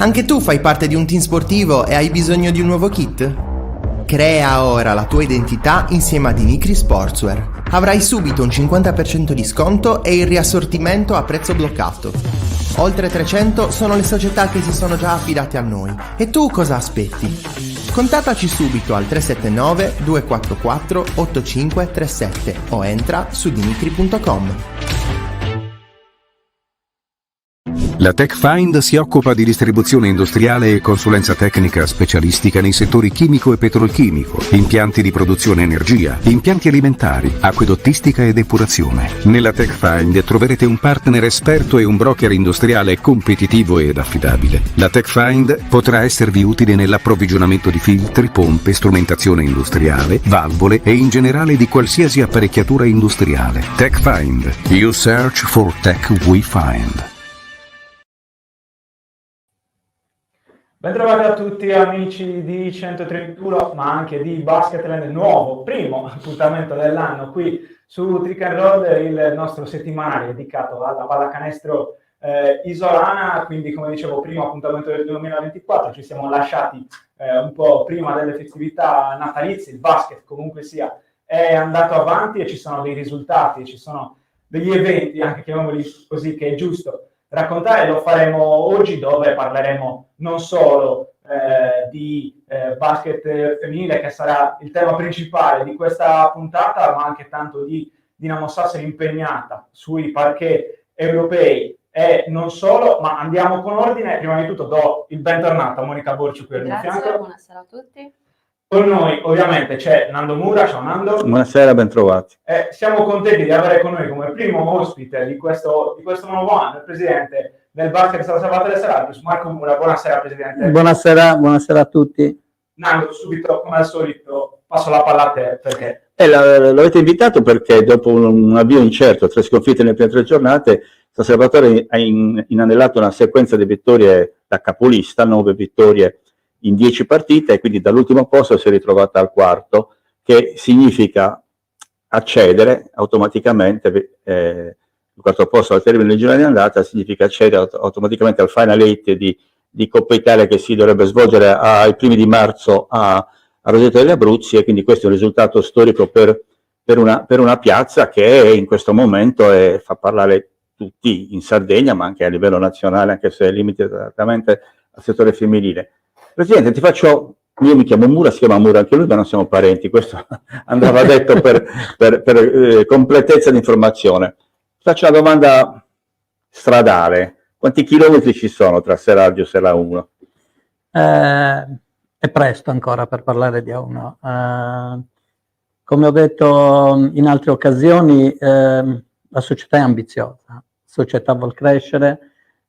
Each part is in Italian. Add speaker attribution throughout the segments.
Speaker 1: Anche tu fai parte di un team sportivo e hai bisogno di un nuovo kit? Crea ora la tua identità insieme a Dimitri Sportswear. Avrai subito un 50% di sconto e il riassortimento a prezzo bloccato. Oltre 300 sono le società che si sono già affidate a noi. E tu cosa aspetti? Contattaci subito al 379 244 8537 o entra su dimitri.com.
Speaker 2: La TechFind si occupa di distribuzione industriale e consulenza tecnica specialistica nei settori chimico e petrolchimico, impianti di produzione energia, impianti alimentari, acquedottistica e depurazione. Nella TechFind troverete un partner esperto e un broker industriale competitivo ed affidabile. La TechFind potrà esservi utile nell'approvvigionamento di filtri, pompe, strumentazione industriale, valvole e in generale di qualsiasi apparecchiatura industriale. TechFind. You search for tech we find.
Speaker 3: Bentrovati a tutti amici di 131, ma anche di Basketland, il nuovo primo appuntamento dell'anno qui su Trick and Roll, il nostro settimanale dedicato alla pallacanestro isolana. Quindi, come dicevo, primo appuntamento del 2024, ci siamo lasciati un po' prima delle festività natalizie. Il basket comunque sia è andato avanti e ci sono dei risultati, ci sono degli eventi, anche chiamiamoli così, che è giusto raccontare. Lo faremo oggi, dove parleremo non solo di basket femminile, che sarà il tema principale di questa puntata, ma anche tanto di Dinamo Sassari impegnata sui parquet europei e non solo. Ma andiamo con ordine. Prima di tutto do il bentornato a Monica Borci qui al mio fianco.
Speaker 4: Grazie, buonasera a tutti.
Speaker 3: Con noi ovviamente c'è Nando Mura. Ciao Nando.
Speaker 5: Buonasera, bentrovati.
Speaker 3: Siamo contenti di avere con noi come primo ospite di questo nuovo anno il presidente del Basket San Salvatore Serratius, Marco Mura. Buonasera Presidente.
Speaker 5: Buonasera a tutti.
Speaker 3: Nando, subito come al solito passo la palla a te, perché
Speaker 5: l'avete invitato perché dopo un avvio incerto, 3 sconfitte nelle prime 3 giornate, San Salvatore ha inanellato una sequenza di vittorie da capolista, 9 vittorie in 10 partite, e quindi dall'ultimo posto si è ritrovata al quarto, che significa accedere automaticamente, il quarto posto al termine del girone di andata significa accedere automaticamente al Final 8 di Coppa Italia, che si dovrebbe svolgere ai primi di marzo a Roseto degli Abruzzi, e quindi questo è un risultato storico per una piazza che in questo momento fa parlare tutti in Sardegna, ma anche a livello nazionale, anche se limitatamente al settore femminile. Presidente, io mi chiamo Mura, si chiama Mura anche lui, ma non siamo parenti, questo andava detto per completezza di informazione. Faccio una domanda stradale: quanti chilometri ci sono tra Serratius e la 1?
Speaker 6: È presto ancora per parlare di A1. Come ho detto in altre occasioni, la società è ambiziosa, la società vuol crescere.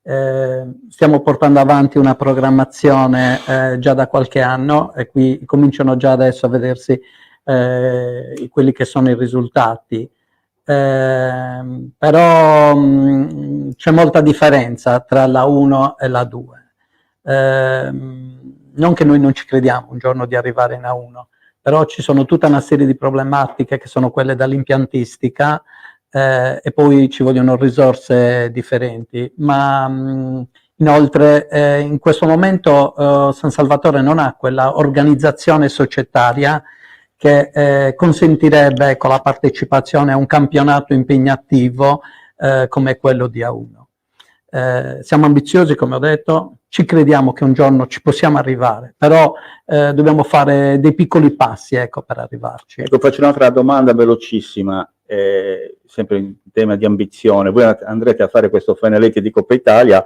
Speaker 6: Stiamo portando avanti una programmazione già da qualche anno, e qui cominciano già adesso a vedersi quelli che sono i risultati, però c'è molta differenza tra la 1 e la 2. Non che noi non ci crediamo un giorno di arrivare in A1, però ci sono tutta una serie di problematiche che sono quelle dall'impiantistica, e poi ci vogliono risorse differenti, ma inoltre in questo momento San Salvatore non ha quella organizzazione societaria che consentirebbe, con la partecipazione a un campionato impegnativo come quello di A1. Siamo ambiziosi, come ho detto, ci crediamo che un giorno ci possiamo arrivare, però dobbiamo fare dei piccoli passi, ecco, per arrivarci.
Speaker 5: Ecco, faccio un'altra domanda velocissima, sempre in tema di ambizione. Voi andrete a fare questo Final 8 di Coppa Italia,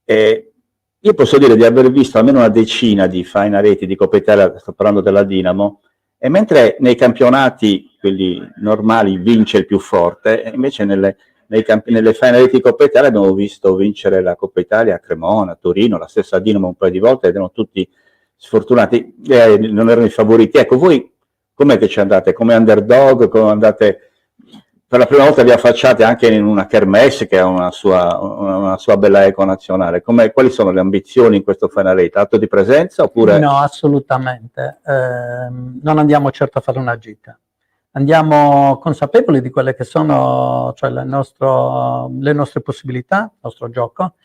Speaker 5: io posso dire di aver visto almeno una decina di Final 8 di Coppa Italia, sto parlando della Dinamo, e mentre nei campionati, quelli normali, vince il più forte, invece nelle Final 8 di Coppa Italia abbiamo visto vincere la Coppa Italia a Cremona, a Torino, la stessa Dinamo un paio di volte, ed erano tutti sfortunati, non erano i favoriti. Ecco, voi com'è che ci andate? Come underdog? Come andate? Per la prima volta vi affacciate anche in una kermesse che ha una sua bella eco nazionale. Quali sono le ambizioni in questo Final 8? Atto di presenza oppure?
Speaker 6: No, assolutamente. Non andiamo certo a fare una gita. Andiamo consapevoli di quelle che sono, cioè le nostre possibilità, il nostro gioco,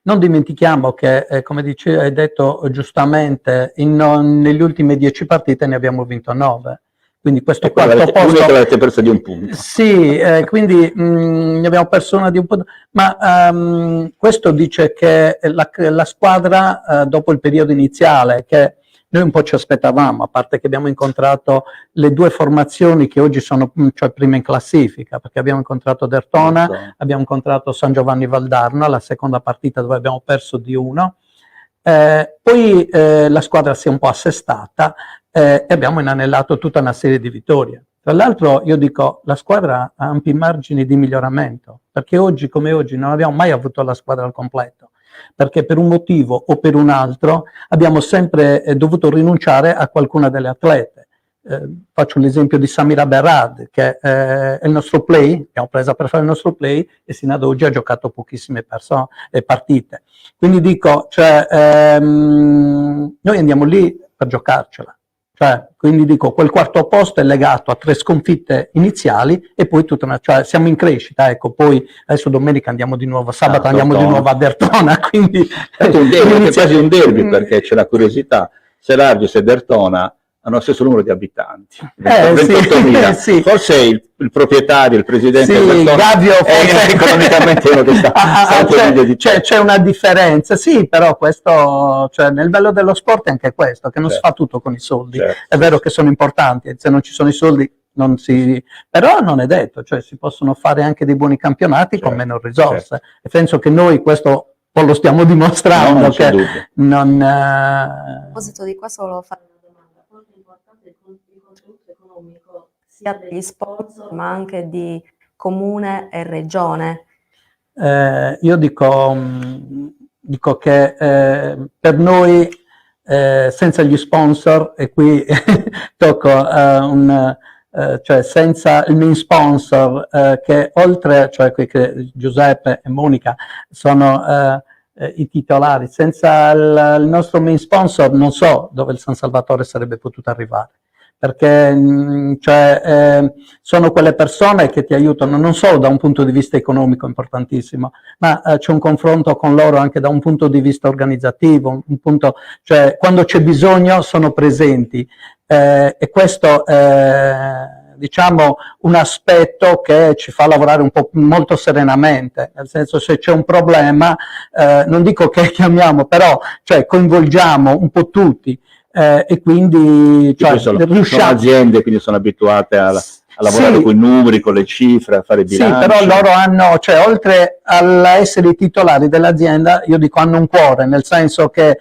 Speaker 6: Non dimentichiamo che, come hai detto giustamente, negli ultimi 10 partite ne abbiamo vinto 9. Quindi questo quarto posto...
Speaker 5: L'unica l'avete perso di un punto.
Speaker 6: Sì, quindi ne abbiamo perso una di un punto. Ma questo dice che la squadra, dopo il periodo iniziale, che noi un po' ci aspettavamo, a parte che abbiamo incontrato le 2 formazioni che oggi sono cioè prima in classifica, perché abbiamo incontrato Derthona, abbiamo incontrato San Giovanni Valdarno, la seconda partita dove abbiamo perso di 1, poi la squadra si è un po' assestata e abbiamo inanellato tutta una serie di vittorie. Tra l'altro io dico, la squadra ha ampi margini di miglioramento, perché oggi come oggi non abbiamo mai avuto la squadra al completo, perché per un motivo o per un altro abbiamo sempre dovuto rinunciare a qualcuna delle atlete. Faccio l'esempio di Samira Berrad, che è il nostro play, abbiamo presa per fare il nostro play e sino ad oggi ha giocato pochissime partite. Quindi dico, cioè, noi andiamo lì per giocarcela. Quindi dico, quel quarto posto è legato a 3 sconfitte iniziali e poi cioè siamo in crescita, ecco, poi adesso domenica andiamo di nuovo, sabato andiamo di nuovo a Derthona, quindi...
Speaker 5: È quasi un derby, perché c'è la curiosità, se Largis e Derthona hanno lo stesso numero di abitanti, 28.000.
Speaker 6: Sì.
Speaker 5: Forse il proprietario, il presidente
Speaker 6: sì, Gavio,
Speaker 5: è economicamente uno che sta
Speaker 6: c'è una differenza, sì, però questo, cioè, nel bello dello sport è anche questo, che non si fa tutto con i soldi. È vero che sono importanti, se non ci sono i soldi non si... però non è detto, cioè si possono fare anche dei buoni campionati con meno risorse, e penso che noi questo poi lo stiamo dimostrando.
Speaker 4: A proposito di questo volevo fare una domanda: quanto è importante il contributo economico sia degli sponsor ma anche di comune e regione?
Speaker 6: Io dico che per noi senza gli sponsor, e qui tocco cioè senza il main sponsor, che oltre, cioè che Giuseppe e Monica sono i titolari, senza il nostro main sponsor non so dove il San Salvatore sarebbe potuto arrivare, perché sono quelle persone che ti aiutano non solo da un punto di vista economico importantissimo, ma c'è un confronto con loro anche da un punto di vista organizzativo, cioè quando c'è bisogno sono presenti, e questo diciamo un aspetto che ci fa lavorare un po' molto serenamente, nel senso, se c'è un problema non dico che chiamiamo, però cioè coinvolgiamo un po' tutti. E quindi
Speaker 5: sono aziende, quindi sono abituate a lavorare con i numeri, con le cifre, a fare bilanci.
Speaker 6: Sì, però loro hanno, cioè oltre all'essere i titolari dell'azienda, io dico hanno un cuore, nel senso che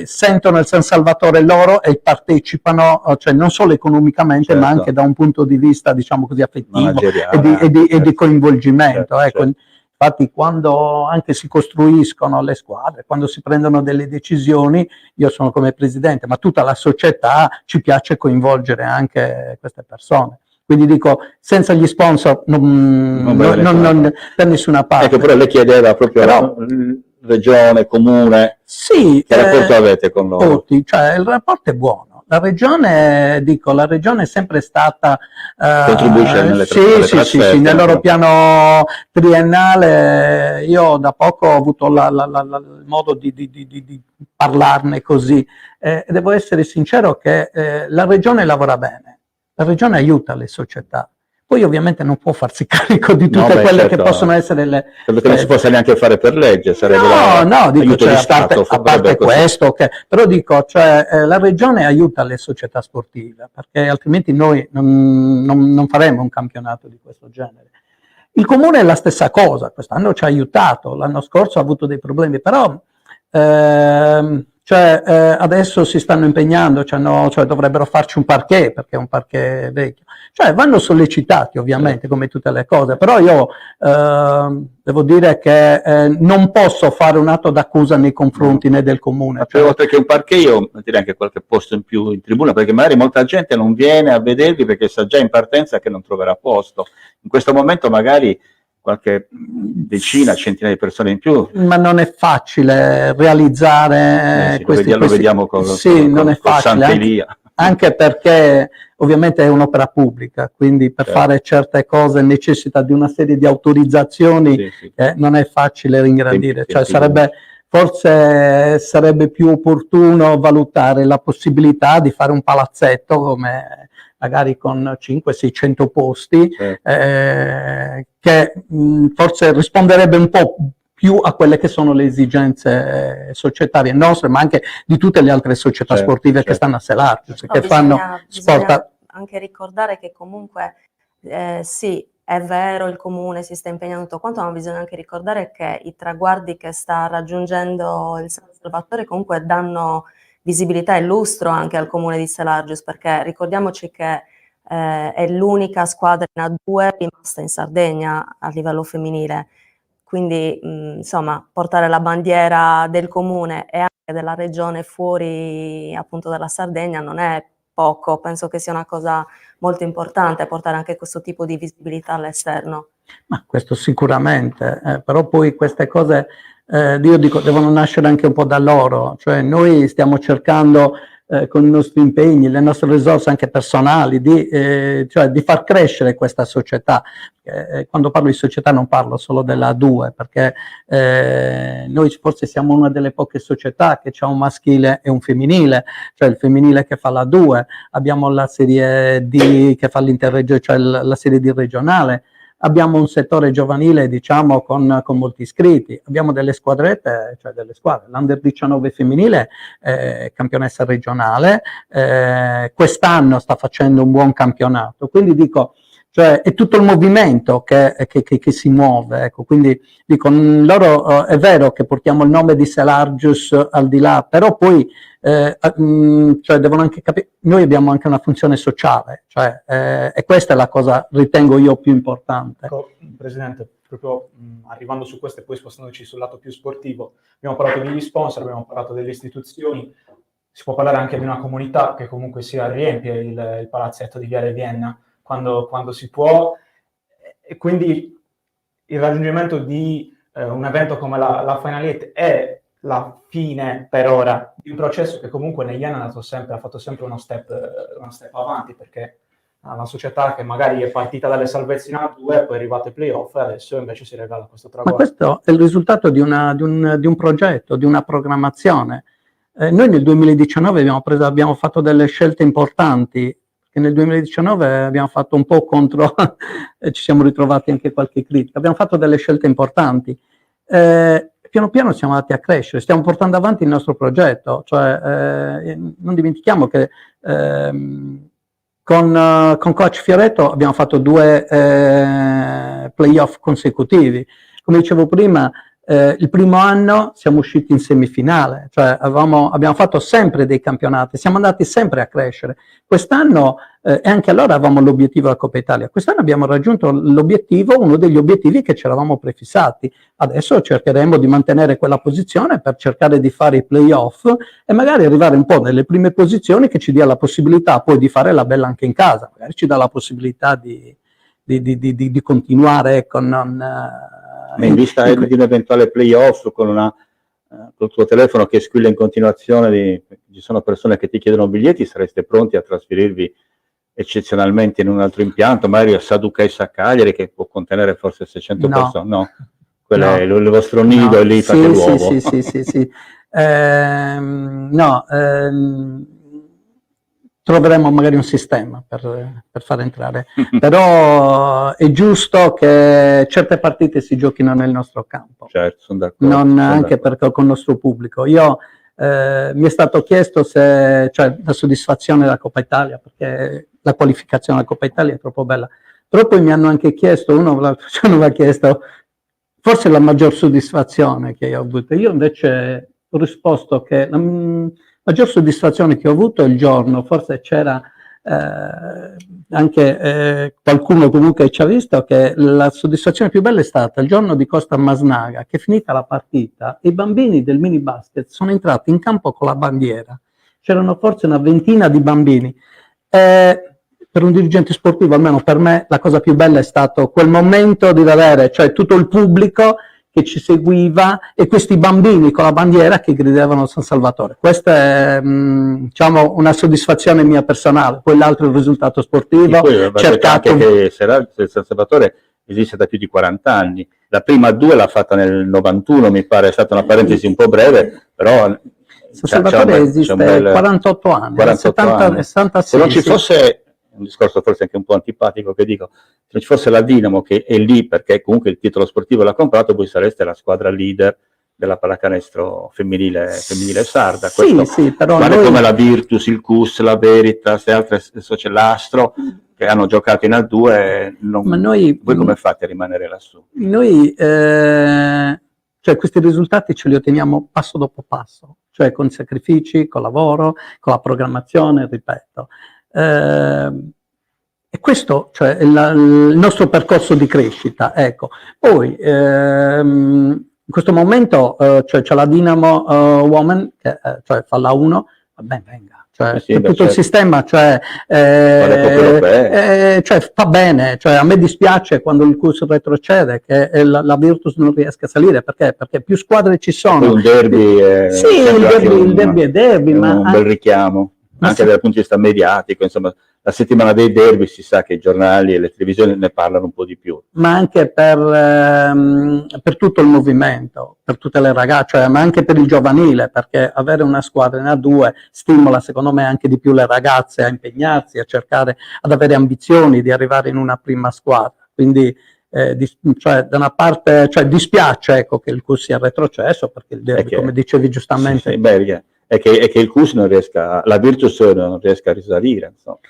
Speaker 6: sentono il San Salvatore loro e partecipano, cioè non solo economicamente, ma anche da un punto di vista, diciamo così, affettivo e di coinvolgimento. Ecco. Infatti quando anche si costruiscono le squadre, quando si prendono delle decisioni, io sono come presidente, ma tutta la società ci piace coinvolgere anche queste persone. Quindi dico, senza gli sponsor non per nessuna parte.
Speaker 5: Ecco, però lei chiedeva proprio regione, comune,
Speaker 6: sì,
Speaker 5: che rapporto avete con loro?
Speaker 6: Cioè, il rapporto è buono. La regione è sempre stata...
Speaker 5: contribuisce nelle trasferte.
Speaker 6: Sì, nel loro piano triennale. Io da poco ho avuto il modo di parlarne così. Devo essere sincero che la regione lavora bene, la regione aiuta le società. Poi ovviamente non può farsi carico di tutte quelle che possono essere le...
Speaker 5: Quello che non si possa neanche fare per legge, sarebbe
Speaker 6: dico, cioè, a parte questo, però dico, cioè, la regione aiuta le società sportive, perché altrimenti noi non faremo un campionato di questo genere. Il comune è la stessa cosa, quest'anno ci ha aiutato, l'anno scorso ha avuto dei problemi, però adesso si stanno impegnando, cioè dovrebbero farci un parquet, perché è un parquet vecchio. Cioè vanno sollecitati ovviamente, come tutte le cose, però io devo dire che non posso fare un atto d'accusa nei confronti né del comune.
Speaker 5: Oltre che un parquet, io direi anche qualche posto in più in tribuna, perché magari molta gente non viene a vedervi perché sa già in partenza che non troverà posto. In questo momento magari qualche decina, centinaia di persone in più.
Speaker 6: Ma non è facile realizzare
Speaker 5: lo vediamo con
Speaker 6: non è facile.
Speaker 5: Sant'Elia.
Speaker 6: anche perché ovviamente è un'opera pubblica, quindi per fare certe cose necessita di una serie di autorizzazioni che non è facile ringrandire, cioè forse sarebbe più opportuno valutare la possibilità di fare un palazzetto come magari con 500-600 posti, che forse risponderebbe un po' più a quelle che sono le esigenze societarie nostre, ma anche di tutte le altre società sportive che stanno a Selargius, che fanno sport.
Speaker 4: Bisogna anche ricordare che comunque sì, è vero, il comune si sta impegnando tutto quanto, ma bisogna anche ricordare che i traguardi che sta raggiungendo il San Salvatore comunque danno visibilità e lustro anche al comune di Selargius, perché ricordiamoci che è l'unica squadra in A2 rimasta in Sardegna a livello femminile, quindi insomma portare la bandiera del comune e anche della regione fuori appunto dalla Sardegna non è poco, penso che sia una cosa molto importante portare anche questo tipo di visibilità all'esterno.
Speaker 6: Ma questo sicuramente, però poi queste cose, io dico, devono nascere anche un po' da loro, cioè noi stiamo cercando con i nostri impegni, le nostre risorse anche personali, cioè di far crescere questa società. Quando parlo di società non parlo solo della A2, perché noi forse siamo una delle poche società che ha un maschile e un femminile, cioè il femminile che fa la A2, abbiamo la serie D che fa l'interregio, cioè la serie D regionale, abbiamo un settore giovanile, diciamo, con molti iscritti, abbiamo delle squadrette, cioè delle squadre, l'Under 19 femminile, campionessa regionale, quest'anno sta facendo un buon campionato, quindi dico, cioè è tutto il movimento che si muove, ecco, quindi dico, loro è vero che portiamo il nome di Selargius al di là, però poi cioè devono anche capire, noi abbiamo anche una funzione sociale, cioè, e questa è la cosa, ritengo io, più importante.
Speaker 3: Ecco, Presidente, proprio arrivando su questo e poi spostandoci sul lato più sportivo, abbiamo parlato degli sponsor, abbiamo parlato delle istituzioni, si può parlare anche di una comunità che comunque sia riempie il palazzetto di Viale Vienna quando si può, e quindi il raggiungimento di un evento come la Final Eight è la fine per ora di un processo che comunque negli anni ha fatto sempre uno step avanti, perché una società che magari è partita dalle salvezze in A2, poi è arrivata ai playoff e adesso invece si regala questo traguardo.
Speaker 6: Ma questo è il risultato di un progetto, di una programmazione. Noi nel 2019 abbiamo fatto delle scelte importanti, che nel 2019 abbiamo fatto un po' contro, ci siamo ritrovati anche qualche critica, abbiamo fatto delle scelte importanti. Piano piano siamo andati a crescere, stiamo portando avanti il nostro progetto, cioè non dimentichiamo che con coach Fioretto abbiamo fatto 2 playoff consecutivi. Come dicevo prima, il primo anno siamo usciti in semifinale, cioè abbiamo fatto sempre dei campionati, siamo andati sempre a crescere. Quest'anno, e anche allora avevamo l'obiettivo della Coppa Italia, quest'anno abbiamo raggiunto l'obiettivo, uno degli obiettivi che ci eravamo prefissati. Adesso cercheremo di mantenere quella posizione per cercare di fare i playoff e magari arrivare un po' nelle prime posizioni, che ci dia la possibilità poi di fare la bella anche in casa, magari ci dà la possibilità di continuare con...
Speaker 5: Ma in vista di un eventuale playoff col tuo telefono che squilla in continuazione, ci sono persone che ti chiedono biglietti, sareste pronti a trasferirvi eccezionalmente in un altro impianto, magari a Saducais a Cagliari, che può contenere forse 600 persone? No, quello è il vostro nido, e lì fate l'uovo.
Speaker 6: Sì. Troveremo magari un sistema per far entrare, però è giusto che certe partite si giochino nel nostro campo,
Speaker 5: certo, sono d'accordo,
Speaker 6: anche perché con il nostro pubblico. Mi è stato chiesto cioè la soddisfazione della Coppa Italia, perché la qualificazione alla Coppa Italia è troppo bella, però poi mi hanno anche chiesto, uno mi ha chiesto forse la maggior soddisfazione che io ho avuto. Io invece ho risposto che maggior soddisfazione che ho avuto è il giorno, forse c'era anche qualcuno comunque ci ha visto, che la soddisfazione più bella è stata il giorno di Costa Masnaga, che è finita la partita, i bambini del mini basket sono entrati in campo con la bandiera, c'erano forse una ventina di bambini. Per un dirigente sportivo, almeno per me, la cosa più bella è stato quel momento di vedere, cioè tutto il pubblico che ci seguiva e questi bambini con la bandiera che gridavano San Salvatore. Questa è diciamo una soddisfazione mia personale, poi l'altro è il risultato sportivo.
Speaker 5: E poi va detto anche che San Salvatore esiste da più di 40 anni, la prima 2 l'ha fatta nel 91, mi pare, è stata una parentesi un po' breve, però
Speaker 6: San Salvatore esiste 48 anni,
Speaker 5: 48 anni.
Speaker 6: 66,
Speaker 5: se non ci fosse, un discorso forse anche un po' antipatico che dico, se non ci fosse la Dinamo che è lì perché comunque il titolo sportivo l'ha comprato, voi sareste la squadra leader della pallacanestro femminile sarda.
Speaker 6: Sì, però
Speaker 5: vale
Speaker 6: noi...
Speaker 5: come la Virtus, il CUS, la Veritas e altre, adesso c'è l'Astro che hanno giocato in A2,
Speaker 6: ma noi,
Speaker 5: voi come fate a rimanere lassù?
Speaker 6: Noi cioè questi risultati ce li otteniamo passo dopo passo, cioè con sacrifici, con lavoro, con la programmazione, ripeto. E questo cioè, è il nostro percorso di crescita. Ecco. Poi in questo momento cioè, c'è la Dinamo Women che cioè, fa la 1, va bene, venga. Cioè,
Speaker 5: sì,
Speaker 6: tutto il sistema cioè, fa bene, cioè, a me dispiace quando il CUS retrocede che la Virtus non riesca a salire, perché più squadre ci sono.
Speaker 5: Un derby,
Speaker 6: sì, il derby è derby,
Speaker 5: è
Speaker 6: ma
Speaker 5: un bel richiamo, anche dal punto di vista mediatico, insomma, la settimana dei derby si sa che i giornali e le televisioni ne parlano un po' di più.
Speaker 6: Ma anche per tutto il movimento, per tutte le ragazze, cioè, ma anche per il giovanile, perché avere una squadra in A2 stimola secondo me anche di più le ragazze a impegnarsi, a cercare, ad avere ambizioni di arrivare in una prima squadra. Quindi cioè, da una parte cioè, dispiace ecco, che il CUS sia retrocesso, perché il derby, come dicevi giustamente...
Speaker 5: Sì, è che il CUS non riesca, la Virtus non riesca a risalire, insomma.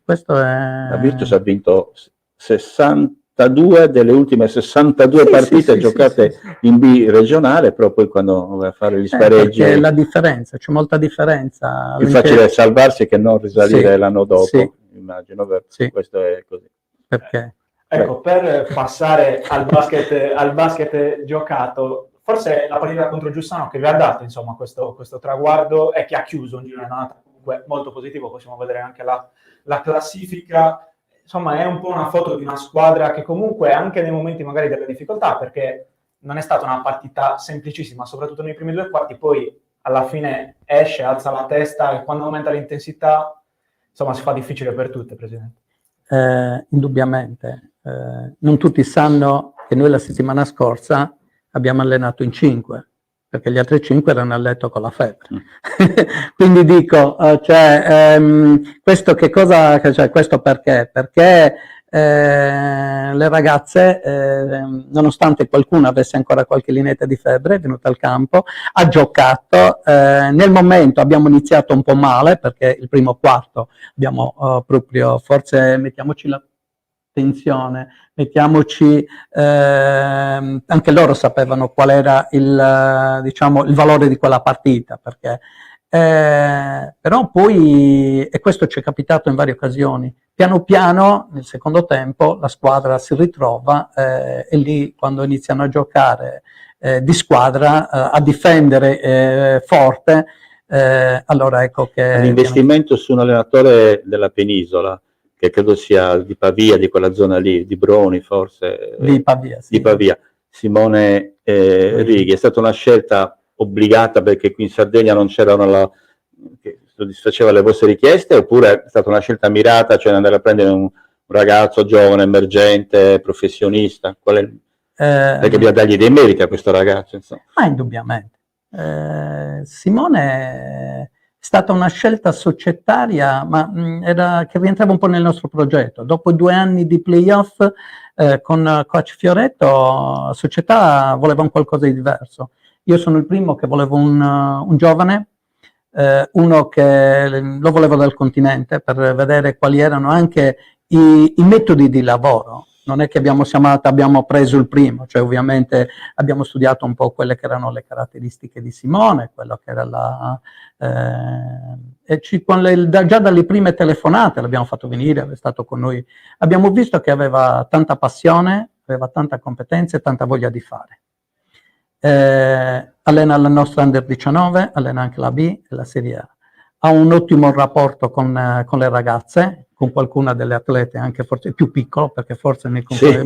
Speaker 6: Questo è...
Speaker 5: La Virtus ha vinto 62 delle ultime 62 partite giocate in B regionale, però poi quando va a fare gli spareggi...
Speaker 6: Perché la differenza, c'è molta differenza.
Speaker 5: Più facile salvarsi che non risalire l'anno dopo, immagino, questo è così.
Speaker 6: Perché?
Speaker 3: Ecco, per passare al basket giocato, forse la partita contro Giussano che vi ha dato insomma, questo traguardo e che ha chiuso un giro comunque molto positivo, possiamo vedere anche la classifica, insomma è un po' una foto di una squadra che comunque anche nei momenti magari delle difficoltà, perché non è stata una partita semplicissima, soprattutto nei primi 2 quarti, poi alla fine esce, alza la testa e quando aumenta l'intensità, insomma si fa difficile per tutte, Presidente.
Speaker 6: Indubbiamente. Non tutti sanno che noi la settimana scorsa abbiamo allenato in 5, perché gli altri 5 erano a letto con la febbre. Quindi dico, questo che cosa, cioè, questo perché? Perché le ragazze, nonostante qualcuno avesse ancora qualche lineetta di febbre, è venuta al campo, ha giocato, nel momento abbiamo iniziato un po' male, perché il primo quarto abbiamo proprio, forse mettiamoci la tensione, mettiamoci, anche loro sapevano qual era diciamo, il valore di quella partita, perché, però poi, e questo ci è capitato in varie occasioni, piano piano nel secondo tempo la squadra si ritrova e lì quando iniziano a giocare di squadra, a difendere forte, allora ecco che...
Speaker 5: L'investimento su un allenatore della penisola, che credo sia di Pavia, di quella zona lì, di Broni forse.
Speaker 6: Di Pavia, sì.
Speaker 5: Di Pavia, Simone Righi, è stata una scelta obbligata perché qui in Sardegna non c'erano che soddisfaceva le vostre richieste, oppure è stata una scelta mirata, cioè andare a prendere un ragazzo giovane, emergente, professionista? Perché bisogna dargli dei meriti a questo ragazzo, insomma.
Speaker 6: Ma indubbiamente. Simone... È stata una scelta societaria, ma che rientrava un po' nel nostro progetto. Dopo 2 anni di playoff con coach Fioretto, la società voleva un qualcosa di diverso. Io sono il primo che volevo un giovane, uno che lo volevo dal continente, per vedere quali erano anche i metodi di lavoro. Non è che abbiamo preso il primo, cioè ovviamente abbiamo studiato un po' quelle che erano le caratteristiche di Simone, quello che era già dalle prime telefonate l'abbiamo fatto venire, è stato con noi, abbiamo visto che aveva tanta passione, aveva tanta competenza e tanta voglia di fare. Allena la nostra Under 19, allena anche la B e la Serie A. Ha un ottimo rapporto con le ragazze, con qualcuna delle atlete, anche forse più piccolo, perché forse mi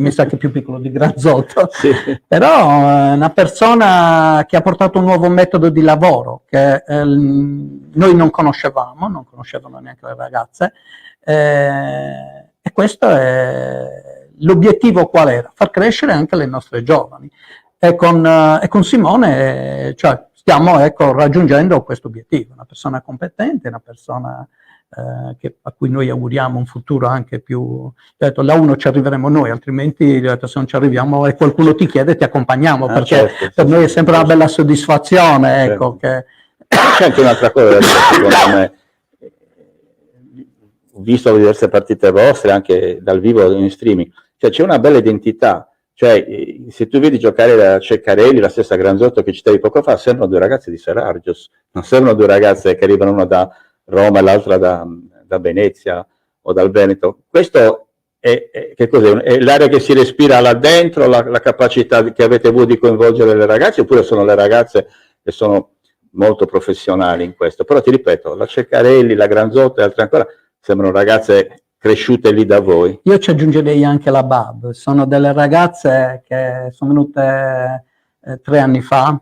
Speaker 6: sa che è più piccolo di Granzotto,
Speaker 5: Sì.
Speaker 6: però è una persona che ha portato un nuovo metodo di lavoro che noi non conoscevano neanche le ragazze, e questo è l'obiettivo. Qual era? Far crescere anche le nostre giovani, e con Simone stiamo raggiungendo questo obiettivo, una persona competente, una persona a cui noi auguriamo un futuro anche più. Detto, la 1 ci arriveremo noi, altrimenti se non ci arriviamo e qualcuno ti chiede, ti accompagniamo, perché
Speaker 5: certo,
Speaker 6: per noi è sempre una bella soddisfazione, ecco,
Speaker 5: certo.
Speaker 6: che
Speaker 5: C'è anche un'altra cosa, secondo me, ho visto diverse partite vostre anche dal vivo in streaming, cioè c'è una bella identità, cioè se tu vedi giocare la Ceccarelli, la stessa Granzotto che citavi poco fa, sembrano due ragazze di Serargios, non sembrano due ragazze che arrivano una da Roma e l'altra da Venezia o dal Veneto. Questo che cos'è? È l'aria che si respira là dentro, la capacità che avete voi di coinvolgere le ragazze, oppure sono le ragazze che sono molto professionali in questo? Però ti ripeto, la Ceccarelli, la Granzotto e altre ancora sembrano ragazze cresciute lì da voi.
Speaker 6: Io ci aggiungerei anche la Bab, sono delle ragazze che sono venute 3 anni fa,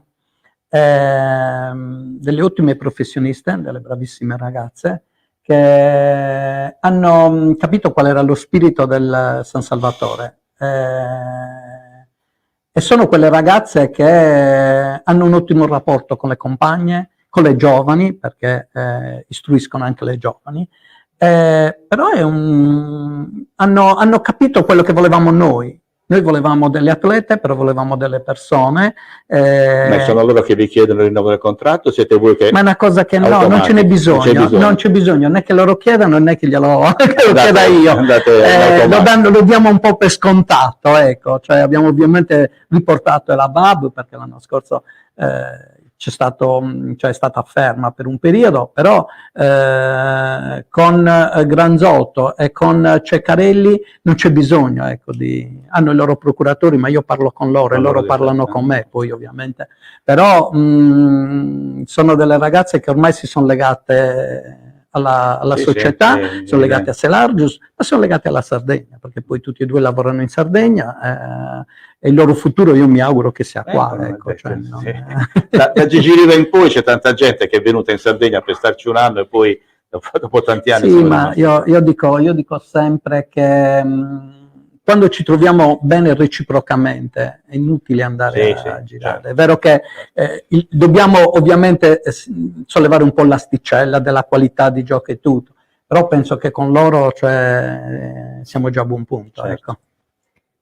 Speaker 6: delle ottime professioniste, delle bravissime ragazze, che hanno capito qual era lo spirito del San Salvatore, e sono quelle ragazze che hanno un ottimo rapporto con le compagne, con le giovani, perché istruiscono anche le giovani, però hanno capito quello che volevamo noi. Noi volevamo delle atlete, però volevamo delle persone.
Speaker 5: Ma sono loro che vi chiedono il rinnovo del contratto? Siete voi che...
Speaker 6: Ma è una cosa che no, non ce n'è bisogno, non c'è bisogno, né che loro chiedano né che glielo chieda io. Lo diamo un po' per scontato, ecco. Cioè abbiamo ovviamente riportato la Bab, perché l'anno scorso è stata ferma per un periodo, però con Granzotto e con Ceccarelli non c'è bisogno, ecco, hanno i loro procuratori, ma io parlo con loro e loro parlano con me, poi ovviamente, però sono delle ragazze che ormai si sono legate alla società, sono legate a Serargios, ma sono legate alla Sardegna, perché poi tutti e due lavorano in Sardegna, e il loro futuro io mi auguro che sia qua. Ecco,
Speaker 5: da Gigi Riva in poi c'è tanta gente che è venuta in Sardegna per starci un anno e poi dopo tanti anni...
Speaker 6: Sì, ma io dico sempre che quando ci troviamo bene reciprocamente è inutile andare a girare.
Speaker 5: Certo.
Speaker 6: È vero che dobbiamo ovviamente sollevare un po' l'asticella della qualità di gioco e tutto, però penso che con loro siamo già a buon punto.
Speaker 5: Certo.
Speaker 6: Ecco.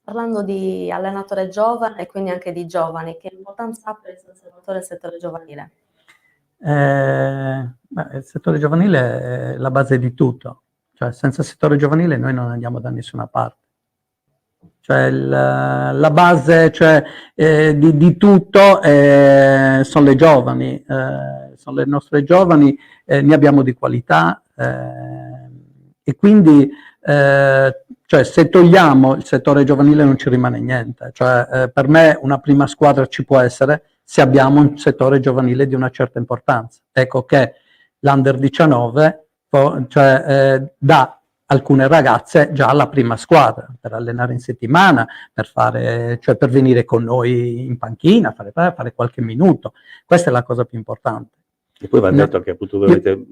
Speaker 4: Parlando di allenatore giovane e quindi anche di giovani, che importanza ha per il San Salvatore il settore giovanile?
Speaker 6: Il settore giovanile è la base di tutto, cioè senza settore giovanile noi non andiamo da nessuna parte. Cioè la base di tutto sono le giovani, sono le nostre giovani, ne abbiamo di qualità, e quindi se togliamo il settore giovanile non ci rimane niente. Cioè, per me una prima squadra ci può essere se abbiamo un settore giovanile di una certa importanza. Ecco che l'Under 19 dà alcune ragazze già alla prima squadra per allenare in settimana, per venire con noi in panchina, fare qualche minuto. Questa è la cosa più importante.
Speaker 5: E poi va detto che appunto voi avete un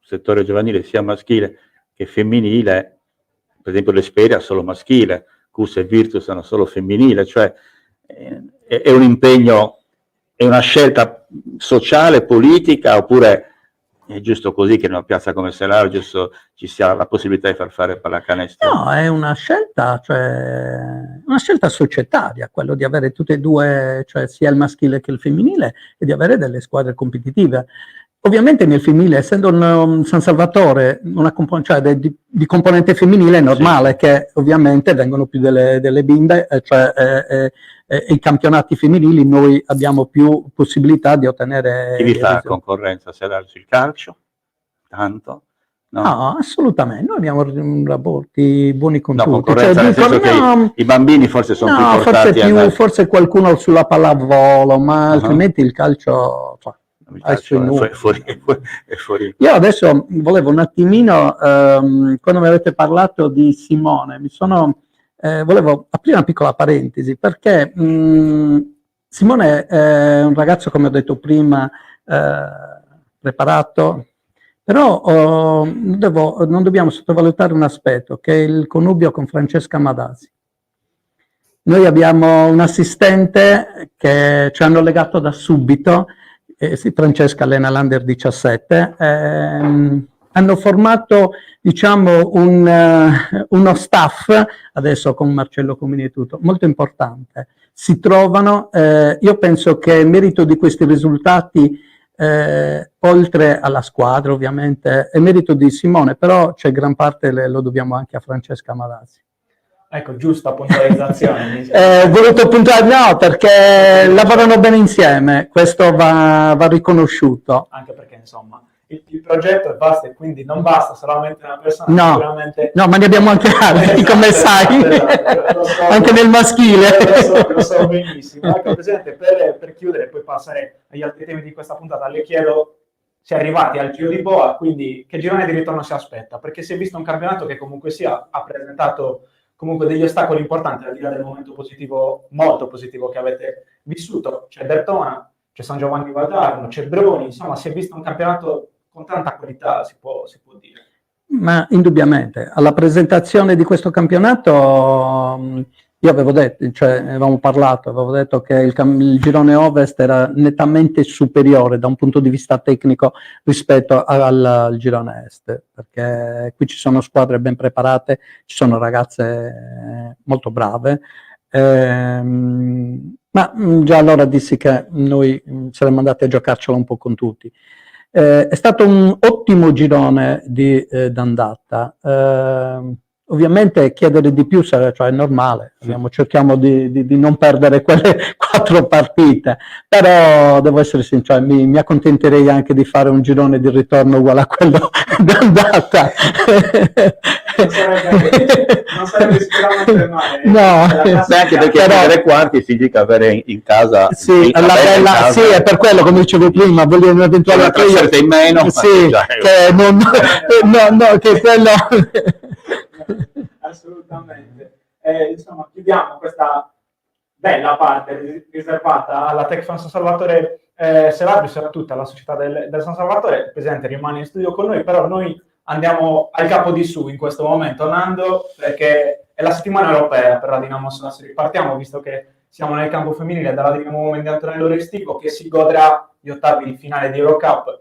Speaker 5: settore giovanile sia maschile che femminile, per esempio l'Esperia solo maschile, Cus e Virtus sono solo femminile, cioè è un impegno, è una scelta sociale, politica, oppure è giusto così che in una piazza come Serargios ci sia la possibilità di far fare pallacanestro?
Speaker 6: No, è una scelta societaria, quello di avere tutte e due, cioè sia il maschile che il femminile, e di avere delle squadre competitive. Ovviamente nel femminile, essendo un San Salvatore di componente femminile, è normale che ovviamente vengono più delle bimbe, i campionati femminili noi abbiamo più possibilità di ottenere...
Speaker 5: Chi vi fa concorrenza? Serargios il calcio? Tanto?
Speaker 6: No, assolutamente, noi abbiamo rapporti buoni con tutti.
Speaker 5: Concorrenza nel senso che i bambini forse sono più portati
Speaker 6: forse qualcuno sulla pallavolo, ma altrimenti il calcio...
Speaker 5: È fuori.
Speaker 6: Io adesso volevo un attimino, quando mi avete parlato di Simone, volevo aprire una piccola parentesi, perché Simone è un ragazzo, come ho detto prima, preparato, però non dobbiamo sottovalutare un aspetto, che è il connubio con Francesca Madasi. Noi abbiamo un assistente che ci hanno legato da subito, sì, Francesca allena l'Under 17, hanno formato, diciamo, uno staff, adesso con Marcello Comini e tutto, molto importante. Si trovano, io penso che il merito di questi risultati, oltre alla squadra ovviamente, è merito di Simone, però c'è gran parte lo dobbiamo anche a Francesca Madasi.
Speaker 3: Ecco, giusta puntualizzazione.
Speaker 6: Voluto puntuare, no, perché lavorano bene insieme, questo va riconosciuto.
Speaker 3: Anche perché, insomma, il progetto è vasto e quindi non basta solamente una persona,
Speaker 6: No,
Speaker 3: sicuramente...
Speaker 6: no, ma ne abbiamo anche altri, come sai,
Speaker 3: esatto, so,
Speaker 6: anche nel maschile.
Speaker 3: Lo so benissimo. Ecco, Presidente, per chiudere e poi passare agli altri temi di questa puntata, le chiedo, si è arrivati al Giro di Boa, quindi che girone di ritorno si aspetta? Perché si è visto un campionato che comunque sia ha presentato comunque degli ostacoli importanti, al di là del momento positivo, molto positivo che avete vissuto. C'è Bertona, c'è San Giovanni Valdarno, c'è Broni, insomma si è visto un campionato con tanta qualità, si può dire.
Speaker 6: Ma indubbiamente, alla presentazione di questo campionato io avevo detto, cioè avevamo parlato, avevo detto che il girone Ovest era nettamente superiore da un punto di vista tecnico rispetto al girone Est, perché qui ci sono squadre ben preparate, ci sono ragazze molto brave, ma già allora dissi che noi saremmo andati a giocarcela un po' con tutti. È stato un ottimo girone d'andata. Ovviamente chiedere di più cioè è normale, cerchiamo di non perdere quelle 4 partite, però devo essere sincero, mi accontenterei anche di fare un girone di ritorno uguale a quello d'andata.
Speaker 3: Non sarebbe sicuramente male.
Speaker 6: No,
Speaker 5: anche perché avere quarti significa avere in casa.
Speaker 6: Sì, sì, è per quello, come dicevo prima, voglio un eventuale
Speaker 5: in meno.
Speaker 6: Sì, che non, no, che quello.
Speaker 3: Assolutamente. Insomma, chiudiamo questa bella parte riservata alla Tech Fan San Salvatore Serabio, sarà tutta la società del San Salvatore. Il Presidente rimane in studio con noi, però noi andiamo al capo di su in questo momento, Nando, perché è la settimana europea per la Dinamo Sassari. Partiamo, visto che siamo nel campo femminile, dalla Dinamo Women di Antonello Restivo, che si godrà gli ottavi di finale di Eurocup.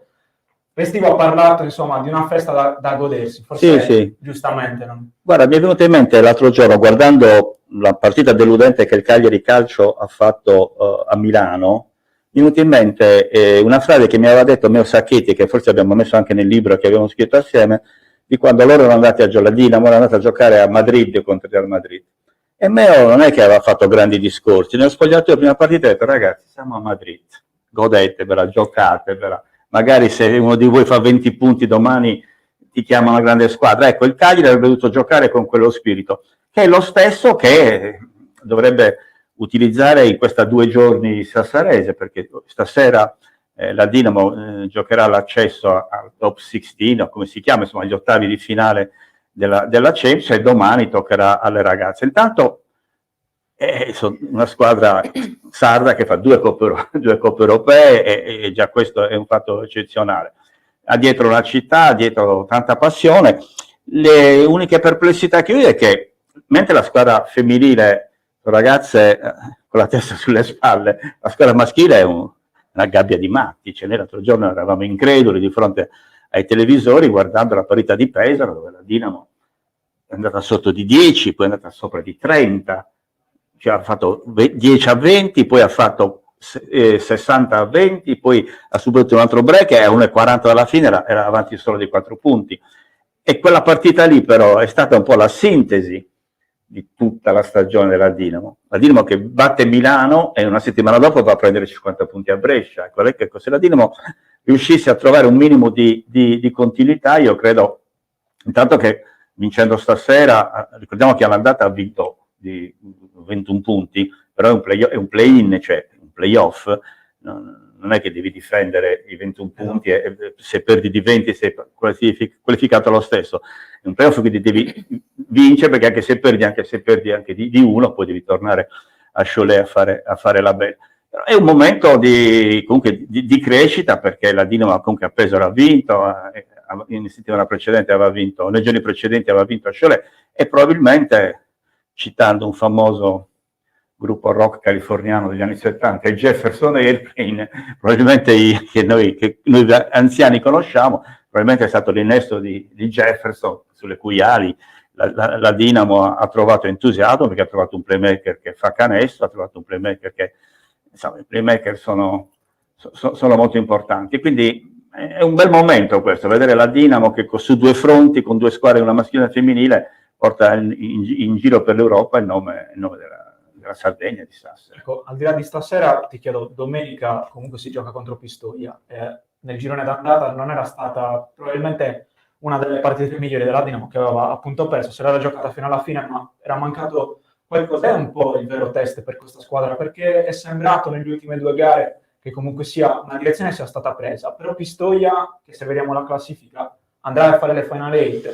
Speaker 3: Restivo ha parlato, insomma, di una festa da godersi, forse
Speaker 5: sì.
Speaker 3: Giustamente. Non...
Speaker 5: Guarda, mi è venuto in mente l'altro giorno, guardando la partita deludente che il Cagliari Calcio ha fatto a Milano, mi è venuta in mente una frase che mi aveva detto Meo Sacchetti, che forse abbiamo messo anche nel libro che abbiamo scritto assieme, di quando loro erano andati a Dinamo, erano andati a giocare a Madrid contro il Real Madrid. E Meo non è che aveva fatto grandi discorsi, nello spogliatoio la prima partita ha detto: ragazzi, siamo a Madrid, godetevela, giocatevela. Magari se uno di voi fa 20 punti domani ti chiama una grande squadra. Ecco, il Cagliari avrebbe dovuto giocare con quello spirito, che è lo stesso che dovrebbe utilizzare in questa 2 giorni sassarese, perché stasera la Dinamo giocherà l'accesso al top 16, o come si chiama, insomma, agli ottavi di finale della Champions, e domani toccherà alle ragazze. Intanto sono una squadra sarda che fa 2 coppe europee e già questo è un fatto eccezionale. Ha dietro una città, dietro tanta passione. Le uniche perplessità che ho è che mentre la squadra femminile, ragazze con la testa sulle spalle, la squadra maschile è una gabbia di matti. Cioè, noi l'altro giorno eravamo increduli di fronte ai televisori guardando la parità di Pesaro, dove la Dinamo è andata sotto di 10, poi è andata sopra di 30, cioè ha fatto 10-20, poi ha fatto 60-20, poi ha subito un altro break e a 1,40 dalla fine era avanti solo di 4 punti. E quella partita lì però è stata un po' la sintesi di tutta la stagione della Dinamo. La Dinamo che batte Milano e una settimana dopo va a prendere 50 punti a Brescia. Ecco, se la Dinamo riuscisse a trovare un minimo di continuità, io credo intanto che vincendo stasera, ricordiamo che all'andata ha vinto di 21 punti, però è un play-in, cioè un play-off, non non è che devi difendere i 21 punti e se perdi di 20 sei qualificato lo stesso. È un playoff che devi vincere, perché anche se perdi anche di uno, poi devi tornare a Cholet a fare la bella. Però è un momento comunque di crescita, perché la Dinamo comunque a Pesaro ha vinto, in settimana precedente aveva vinto, nei giorni precedenti aveva vinto a Cholet, e probabilmente, citando un famoso gruppo rock californiano degli anni 70, il Jefferson Airplane, probabilmente che noi anziani conosciamo, probabilmente è stato l'innesto di Jefferson, sulle cui ali la Dinamo ha trovato entusiasmo, perché ha trovato un playmaker che fa canestro, ha trovato un playmaker che, insomma, i playmaker sono molto importanti. Quindi è un bel momento questo, vedere la Dinamo che su due fronti, con due squadre, una maschile e una femminile, porta in giro per l'Europa il nome della Sardegna, di Sassari.
Speaker 3: Ecco, al di là di stasera, ti chiedo, domenica comunque si gioca contro Pistoia. Nel girone d'andata non era stata probabilmente una delle partite migliori della Dinamo, che aveva appunto perso, se l'era giocata fino alla fine, ma era mancato qualcosa, è un po' il vero test per questa squadra, perché è sembrato nelle ultime due gare che comunque sia una direzione sia stata presa, però Pistoia, che se vediamo la classifica, andrà a fare le Final 8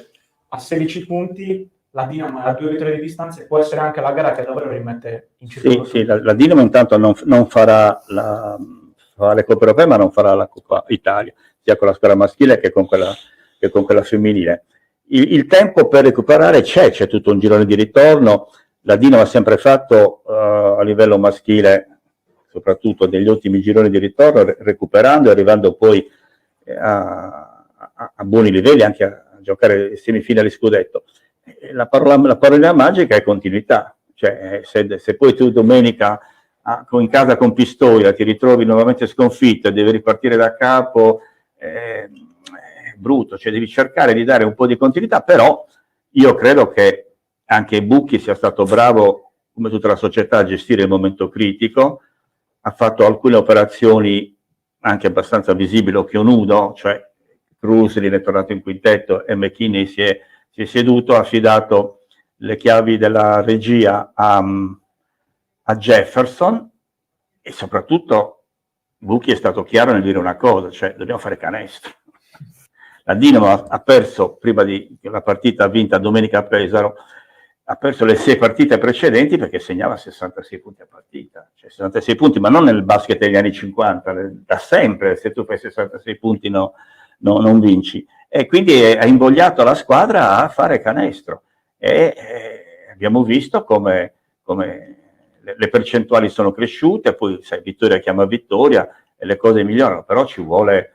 Speaker 3: a 16 punti, la Dinamo è a 2 vittorie di distanza, e può essere anche la gara che davvero rimette in circolo.
Speaker 5: Sì, la Dinamo intanto non farà le Coppe Europee, ma non farà la Coppa Italia, sia con la squadra maschile che con quella femminile. Il tempo per recuperare c'è tutto un girone di ritorno. La Dinamo ha sempre fatto a livello maschile, soprattutto negli ultimi gironi di ritorno, recuperando e arrivando poi a buoni livelli, anche a giocare semifinali scudetto. La parola magica è continuità, cioè se poi tu domenica in casa con Pistoia ti ritrovi nuovamente sconfitto e devi ripartire da capo, è brutto, cioè devi cercare di dare un po' di continuità. Però io credo che anche Bucchi sia stato bravo, come tutta la società, a gestire il momento critico. Ha fatto alcune operazioni anche abbastanza visibili, occhio nudo, cioè Cruz è tornato in quintetto e McKinney si è seduto, ha affidato le chiavi della regia a Jefferson, e soprattutto Bucchi è stato chiaro nel dire una cosa, cioè dobbiamo fare canestro. La Dinamo ha perso, prima di la partita vinta domenica a Pesaro, ha perso le 6 partite precedenti perché segnava 66 punti a partita, cioè 66 punti, ma non nel basket degli anni 50, da sempre, se tu fai 66 punti non vinci. E quindi ha invogliato la squadra a fare canestro, e abbiamo visto come le percentuali sono cresciute. Poi sai, vittoria chiama vittoria e le cose migliorano, però ci vuole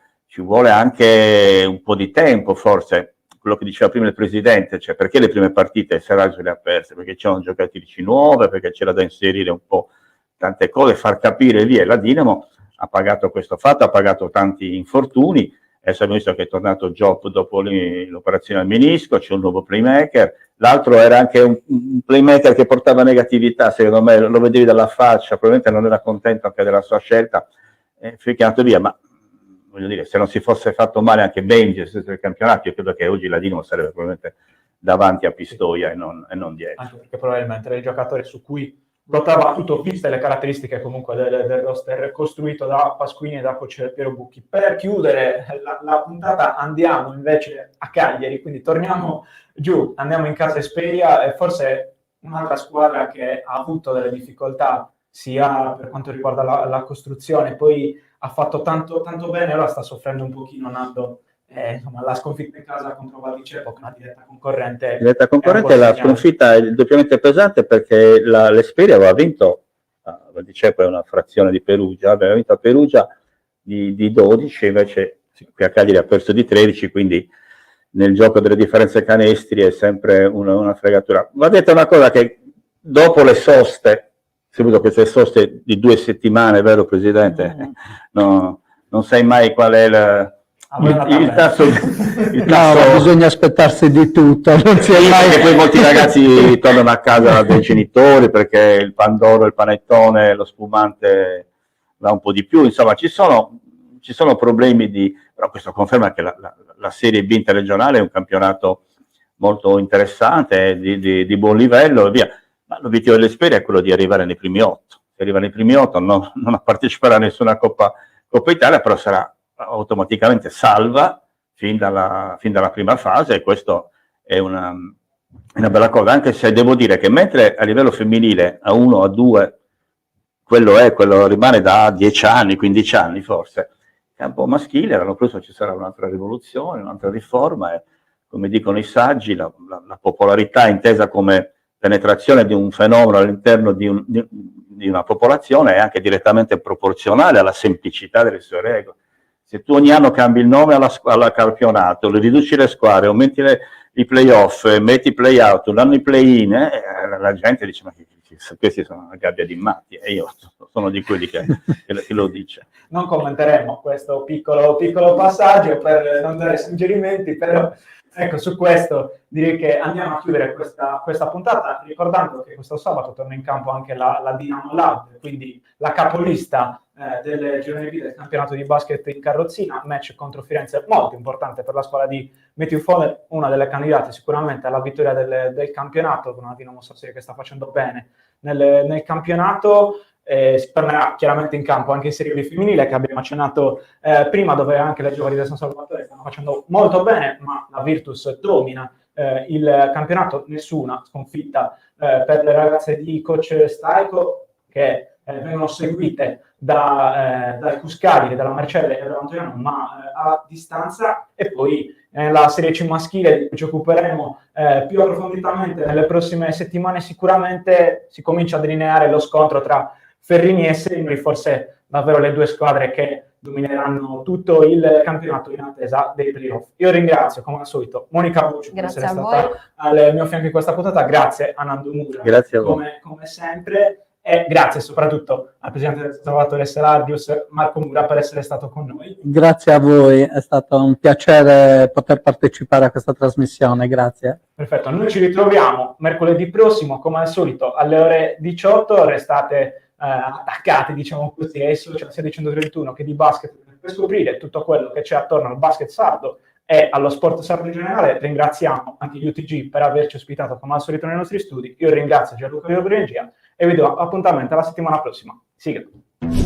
Speaker 5: anche un po' di tempo, forse. Quello che diceva prima il presidente, cioè perché le prime partite Seraggio le ha perse? Perché c'erano giocatrici nuove, perché c'era da inserire un po' tante cose, far capire via. La Dinamo ha pagato questo fatto, ha pagato tanti infortuni. Adesso abbiamo visto che è tornato Job dopo l'operazione al menisco, c'è un nuovo playmaker. L'altro era anche un playmaker che portava negatività, secondo me, lo vedevi dalla faccia, probabilmente non era contento anche della sua scelta, finché è andato via. Ma voglio dire, se non si fosse fatto male anche Benji del campionato, io credo che oggi la Dinamo sarebbe probabilmente davanti a Pistoia e non dietro.
Speaker 3: Anche perché probabilmente era il giocatore su cui ruotava tutto, viste le caratteristiche comunque del roster costruito da Pasquini e da coach Piero Bucchi. Per chiudere la puntata andiamo invece a Cagliari, quindi torniamo giù, andiamo in casa Esperia, e forse un'altra squadra che ha avuto delle difficoltà sia per quanto riguarda la costruzione, poi ha fatto tanto bene, ora sta soffrendo un pochino Nando, insomma, la sconfitta in casa contro Val di Ceppo, che è una diretta concorrente.
Speaker 5: La sconfitta è doppiamente pesante, perché l'Esperia aveva vinto, Val di Ceppo è una frazione di Perugia, aveva vinto a Perugia di 12, invece qui a Cagliari ha perso di 13, quindi nel gioco delle differenze canestri è sempre una fregatura. Va detta una cosa, che dopo le soste, seguito queste soste di 2 settimane, vero Presidente? No, non sai mai qual è il tasso.
Speaker 6: No, bisogna aspettarsi di tutto, non si è mai.
Speaker 5: Perché poi molti ragazzi tornano a casa dai genitori perché il pandoro, il panettone, lo spumante va un po' di più. Insomma, ci sono problemi però questo conferma che la Serie B interregionale è un campionato molto interessante, di buon livello e via. Ma l'obiettivo dell'Esperia è quello di arrivare nei primi 8. Se arriva nei primi 8 non parteciperà a nessuna Coppa Coppa Italia però sarà automaticamente salva fin dalla prima fase, e questo è una bella cosa, anche se devo dire che mentre a livello femminile a 1, a 2, quello rimane da 10 anni, 15 anni forse, il campo maschile l'anno prossimo ci sarà un'altra rivoluzione, un'altra riforma, e come dicono i saggi la popolarità intesa come penetrazione di un fenomeno all'interno di una popolazione è anche direttamente proporzionale alla semplicità delle sue regole. Se tu ogni anno cambi il nome alla campionato, riduci le squadre, aumenti i playoff, metti i play-out, danno i play-in, la gente dice ma questi sono una gabbia di matti, e io sono di quelli che lo dice.
Speaker 3: Non commenteremo questo piccolo passaggio per non dare suggerimenti, però ecco, su questo direi che andiamo a chiudere questa puntata, ricordando che questo sabato torna in campo anche la Dinamo Lab, quindi la capolista del girone B del campionato di basket in carrozzina, match contro Firenze molto importante per la squadra di Matthew Fowler, una delle candidate sicuramente alla vittoria del campionato, con una Dinamo Sassari che sta facendo bene nel campionato. Si tornerà chiaramente in campo anche in Serie B femminile, che abbiamo accennato prima, dove anche le giovani del San Salvatore stanno facendo molto bene, ma la Virtus domina il campionato, nessuna sconfitta per le ragazze di coach Staico, che vengono seguite dal Cuscagli, dalla Marcelle e dall'Antonio, ma a distanza. E poi la Serie C maschile, di cui ci occuperemo più approfonditamente nelle prossime settimane, sicuramente si comincia a delineare lo scontro tra Ferrini e Semuri, forse davvero le due squadre che domineranno tutto il campionato in attesa dei playoff. Io ringrazio come al solito Monica Bucci per essere stata al mio fianco in questa puntata, grazie a Nando Mura,
Speaker 5: grazie a voi.
Speaker 3: Come sempre, e grazie soprattutto al presidente del Salvatore Serardius, Marco Mura, per essere stato con noi.
Speaker 6: Grazie a voi, è stato un piacere poter partecipare a questa trasmissione, grazie.
Speaker 3: Perfetto, noi ci ritroviamo mercoledì prossimo come al solito alle ore 18, restate attaccati, diciamo così, ai social 1631 che di basket, per scoprire tutto quello che c'è attorno al basket sardo e allo sport sardo in generale. Ringraziamo anche UTG per averci ospitato come al solito nei nostri studi. Io ringrazio Gianluca Viola in regia e vi do appuntamento alla settimana prossima. Sigla.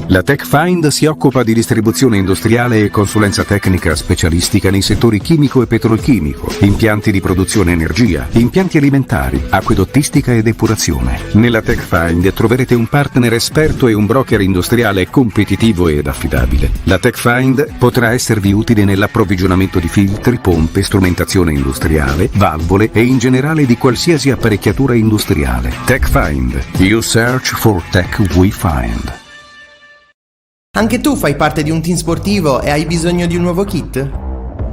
Speaker 2: La TechFind si occupa di distribuzione industriale e consulenza tecnica specialistica nei settori chimico e petrolchimico, impianti di produzione energia, impianti alimentari, acquedottistica e depurazione. Nella TechFind troverete un partner esperto e un broker industriale competitivo ed affidabile. La TechFind potrà esservi utile nell'approvvigionamento di filtri, pompe, strumentazione industriale, valvole e in generale di qualsiasi apparecchiatura industriale. TechFind. You search for tech we find.
Speaker 1: Anche tu fai parte di un team sportivo e hai bisogno di un nuovo kit?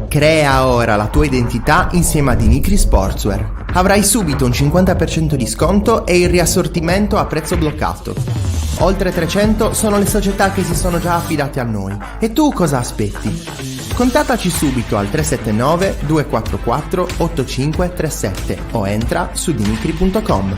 Speaker 1: Crea ora la tua identità insieme a Dinicri Sportswear. Avrai subito un 50% di sconto e il riassortimento a prezzo bloccato. Oltre 300 sono le società che si sono già affidate a noi. E tu cosa aspetti? Contattaci subito al 379 244 8537 o entra su dinicri.com.